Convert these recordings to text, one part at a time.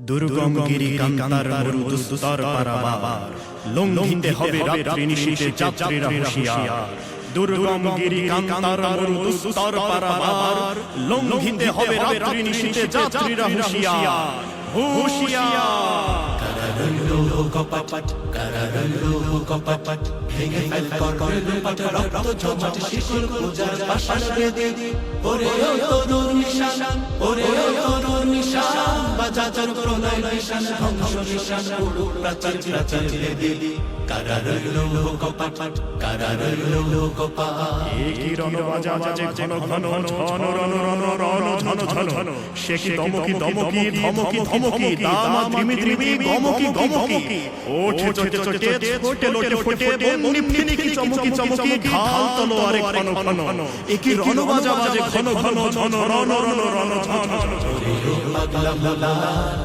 দুর্গম গিরি কান্তার মরু দুস্তর পারাবার, লঙ্ঘিতে হবে রাত্রি নিশীথে যাত্রীরা হুঁশিয়ার। দুর্গম গিরি কান্তার মরু দুস্তর পারাবার, লঙ্ঘিতে হবে রাত্রি নিশীথে যাত্রীরা হুঁশিয়ার, হুঁশিয়ার। কপাট কারারলো কপাট ভেঙে ফেল কর লুপাট রক্ত জমাট শিশুর পূজার পাশান বেদে ওরে ও তরুণ নিশান ওরে ও তরুণ নিশান বাজার প্রলয় নিশান ধ্বংস নিশান উড়ু প্রাচীর প্রাচীর দেবী কারারলো কপাট কারারলো কপাট একই রণ বাজা বাজে ঘন ঘন ঝন রণ রণ রণ ঝন ঝন, সে কি দমকি দমকি ধমকি ধমকি দামা ধ্রিমি ধ্রিমি গমকি গমকি, ওঠে চটে চটে ছোটে লোটে ফোটে বন্নি ফিনিকি চমকি চমকি ঢাল তলোয়ারে ঘন ঘন, একই রণ বাজা বাজে ঘন ঘন ঝন রণ রণ রণ ঝন ঝন। পাগলা ভোলা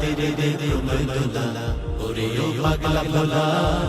তেরে দে প্রলয় দোলা ওরে ও পাগলা ভোলা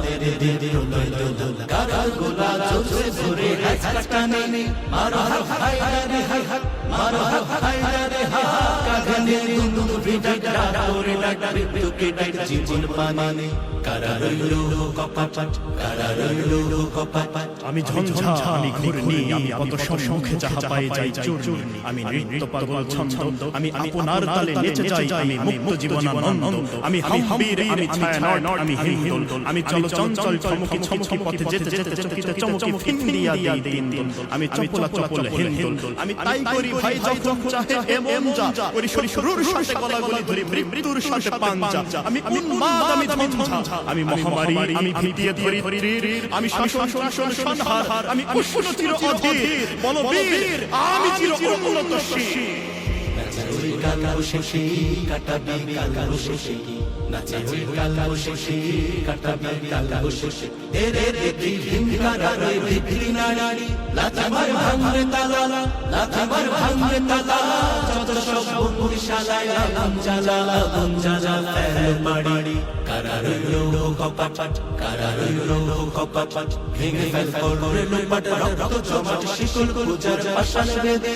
তেরে দে প্রলয় দোলা কারার গোলা জোরে জোরে হাত কাটানে মারো হাই রে হাই মারো হাই রে হাই কাঁধে দুন্দু ভিড়া ডাড়া ওরে ডাড়া তোকে ডাড়া জীবন পানে কারারলো কপাট কারারলো কপাট। আমি ঝঞ্ঝা আমি ঘূর্ণি আমি কত সম্মুখে যাহা পাই যাই চূর্ণি, আমি নৃত্য পাগল ছন্দ আমি আপনার তালে নেচে যাই, আমি মুক্ত জীবনানন্দ, আমি হাম্বীর আমি ছায়ানট আমি হিন্দোল, আমি চলো চঞ্চল চমকি চমকি পথে যেতে যেতে চকিতে চমকি ফিন্দিয়া দেই দিন, আমি চপলা চপলা হিন্দোল, আমি তাই করি ভাই যখন চাহে এমন যা করি শুরুর সাথে গলা গলি ধরি মৃত্যুর সাথে পাঞ্জা, আমি উন্মাদ আমি ঝঞ্ঝা আমি মহামারী আমি ভিটিয়ে ধরি আমি শাসন শাসন সংহার আমি উষ্ণ চির অধীর বলবীর আমি চির উন্নত শির। নাচে কাল বসে কাটাবি কাল বসে নাচে কাল বসে কাটাবি কাল বসে তেরে দেখি ভিঙ্গারা রই ভিড়ি নাড়ি লাথি মার ভাঙরে তালা লাথি মার ভাঙরে তালা যত সব বন্ধু শালায়া আমজালা আমজালা বাড়ি কারারলো কপাট কারারলো কপাট ভেঙে ফেল করে লুপাট রক্ত জমাট শিশুর পূজার পাশান বেদে